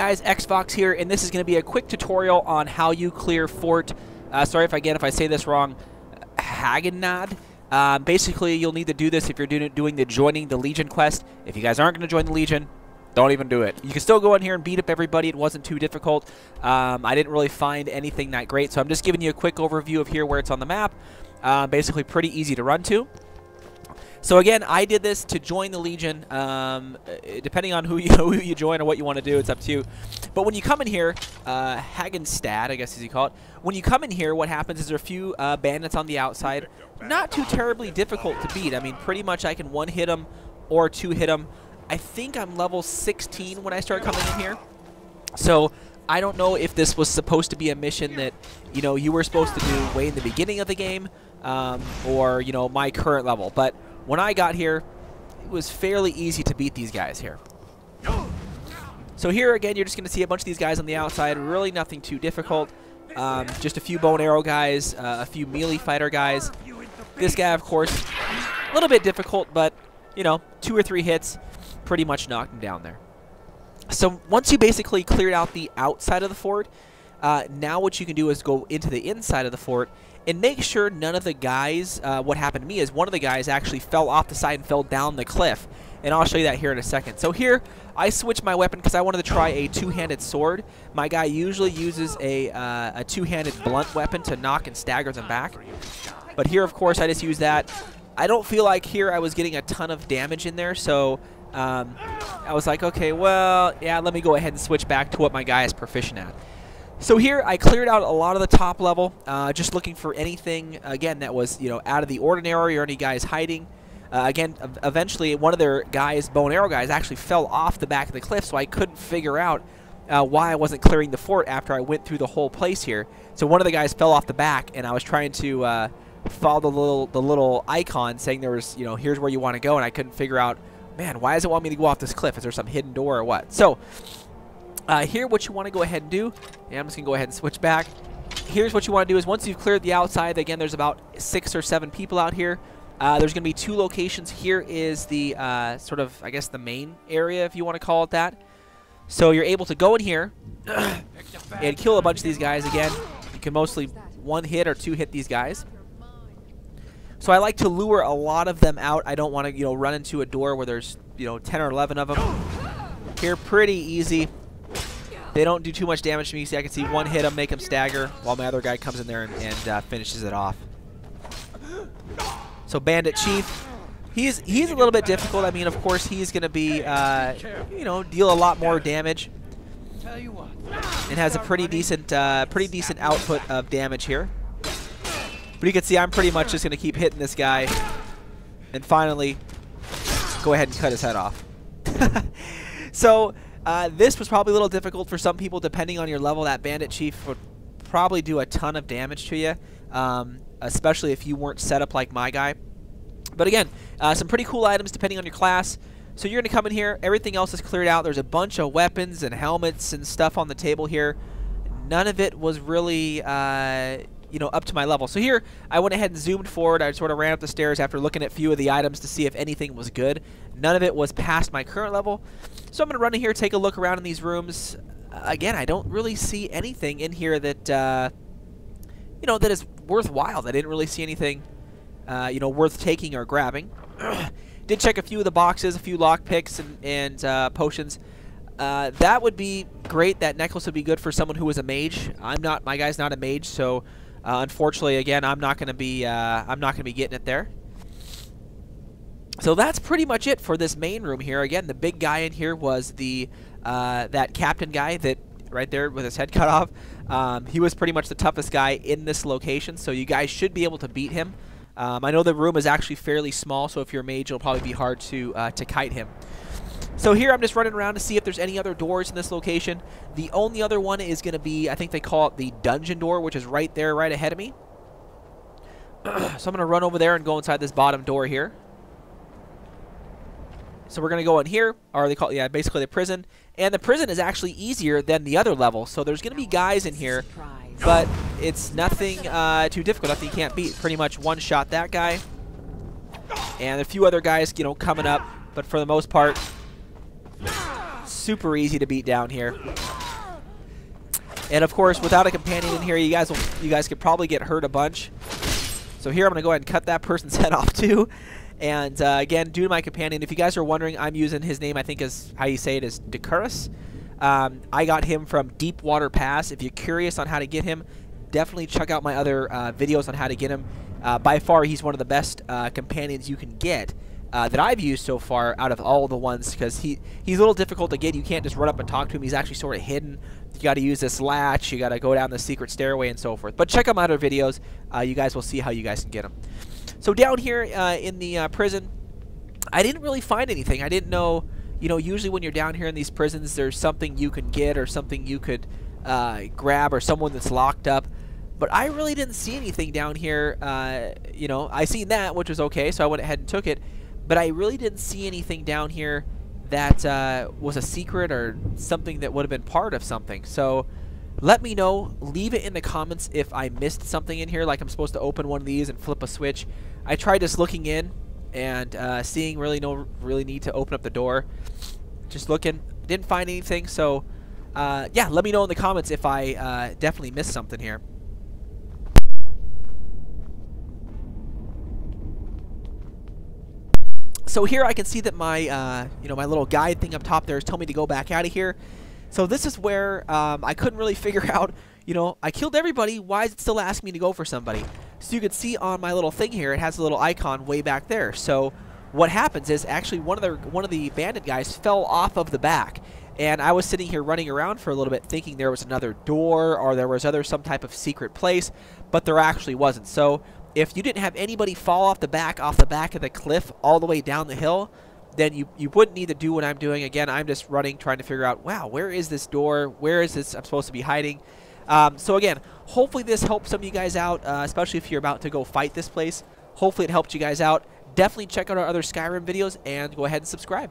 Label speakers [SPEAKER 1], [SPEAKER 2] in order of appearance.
[SPEAKER 1] guys, Xfox here, and this is going to be a quick tutorial on how you clear Fort, sorry if I say this wrong, Hraggstad. Basically, you'll need to do this if you're doing the joining the Legion quest. If you guys aren't going to join the Legion, don't even do it. You can still go in here and beat up everybody. It wasn't too difficult. I didn't really find anything that great, so I'm just giving you a quick overview of here where it's on the map. Basically, pretty easy to run to. So again, I did this to join the Legion. Depending on who you join or what you want to do, it's up to you. But when you come in here, Hraggstad, I guess as you call it. When you come in here, what happens is there are a few bandits on the outside. Not too terribly difficult to beat. I mean, pretty much I can one-hit them or two-hit them. I think I'm level 16 when I start coming in here. So I don't know if this was supposed to be a mission that, you were supposed to do way in the beginning of the game, or, my current level. But when I got here, it was fairly easy to beat these guys here. So here again, you're just going to see a bunch of these guys on the outside. Really nothing too difficult. Just a few bow and arrow guys, a few melee fighter guys. This guy, of course, a little bit difficult, but, 2 or 3 hits, pretty much knocked him down there. So once you basically cleared out the outside of the fort, now what you can do is go into the inside of the fort and make sure none of the guys, what happened to me is one of the guys actually fell off the side and fell down the cliff. And I'll show you that here in a second. So here, I switched my weapon because I wanted to try a two-handed sword. My guy usually uses a two-handed blunt weapon to knock and stagger them back. But here, of course, I just use that. I don't feel like here I was getting a ton of damage in there, so I was like, okay, well, yeah, let me go ahead and switch back to what my guy is proficient at. So here, I cleared out a lot of the top level, just looking for anything, again, that was, out of the ordinary or any guys hiding. Again, eventually, one of their guys, bow and arrow guys, actually fell off the back of the cliff, so I couldn't figure out why I wasn't clearing the fort after I went through the whole place here. So one of the guys fell off the back, and I was trying to follow the little icon saying there was, here's where you want to go, and I couldn't figure out, man, why does it want me to go off this cliff? Is there some hidden door or what? So here, what you want to go ahead and do, and I'm just going to go ahead and switch back. Here's what you want to do is once you've cleared the outside, again, there's about 6 or 7 people out here. There's going to be 2 locations. Here is the sort of, I guess, the main area, if you want to call it that. So you're able to go in here and kill a bunch of these guys. Again, you can mostly 1-hit or 2-hit these guys. So I like to lure a lot of them out. I don't want to, run into a door where there's, 10 or 11 of them. Here, pretty easy. They don't do too much damage to me. See, I can see 1 hit them, make them stagger, while my other guy comes in there and finishes it off. So Bandit Chief, he's a little bit difficult. I mean, of course, he's going to be, deal a lot more damage. And has a pretty decent output of damage here. But you can see I'm pretty much just going to keep hitting this guy and finally go ahead and cut his head off. So this was probably a little difficult for some people depending on your level. That Bandit Chief would probably do a ton of damage to you, especially if you weren't set up like my guy. But again, some pretty cool items depending on your class. So you're going to come in here. Everything else is cleared out. There's a bunch of weapons and helmets and stuff on the table here. None of it was really up to my level. So here, I went ahead and zoomed forward. I sort of ran up the stairs after looking at a few of the items to see if anything was good. None of it was past my current level. So I'm going to run in here, take a look around in these rooms. Again, I don't really see anything in here that, that is worthwhile. I didn't really see anything, worth taking or grabbing. Did check a few of the boxes, a few lockpicks and potions. That would be great. That necklace would be good for someone who is a mage. My guy's not a mage, so unfortunately, again, I'm not going to be getting it there. So that's pretty much it for this main room here. Again, the big guy in here was the that captain guy that right there with his head cut off. He was pretty much the toughest guy in this location, so you guys should be able to beat him. I know the room is actually fairly small, so if you're a mage, it'll probably be hard to kite him. So here I'm just running around to see if there's any other doors in this location. The only other one is going to be, I think they call it the dungeon door, which is right there, right ahead of me. So I'm going to run over there and go inside this bottom door here. So we're going to go in here, or they call it, yeah, basically the prison. And the prison is actually easier than the other level. So there's going to be guys in here, but it's nothing too difficult, nothing you can't beat. Pretty much one-shot that guy. And a few other guys, coming up. But for the most part, super easy to beat down here. And of course, without a companion in here, you guys could probably get hurt a bunch. So here I'm going to go ahead and cut that person's head off too. And again, due to my companion, if you guys are wondering, I'm using his name, I think is how you say it, is Decuris. I got him from Deepwater Pass. If you're curious on how to get him, definitely check out my other videos on how to get him. By far, he's one of the best companions you can get that I've used so far out of all the ones, because he's a little difficult to get. You can't just run up and talk to him. He's actually sort of hidden. You got to use this latch. You got to go down the secret stairway and so forth. But check out my other videos. You guys will see how you guys can get him. So down here in the prison, I didn't really find anything. I didn't know, you know, usually when you're down here in these prisons, there's something you can get or something you could grab or someone that's locked up. But I really didn't see anything down here. You know, I seen that, which was okay, so I went ahead and took it. But I really didn't see anything down here that was a secret or something that would have been part of something. So let me know. Leave it in the comments if I missed something in here, like I'm supposed to open one of these and flip a switch. I tried just looking in and seeing no need to open up the door. Just looking. Didn't find anything. So, yeah, let me know in the comments if I definitely missed something here. So here I can see that my, you know, my little guide thing up top there is telling me to go back out of here. So this is where I couldn't really figure out, you know, I killed everybody. Why is it still asking me to go for somebody? So you can see on my little thing here, it has a little icon way back there. So what happens is actually one of the bandit guys fell off of the back. And I was sitting here running around for a little bit thinking there was another door or there was some type of secret place, but there actually wasn't. So if you didn't have anybody fall off the back of the cliff all the way down the hill, then you wouldn't need to do what I'm doing. Again, I'm just running, trying to figure out, wow, where is this door? Where is this I'm supposed to be hiding? So again, hopefully this helps some of you guys out, especially if you're about to go fight this place. Hopefully it helped you guys out. Definitely check out our other Skyrim videos and go ahead and subscribe.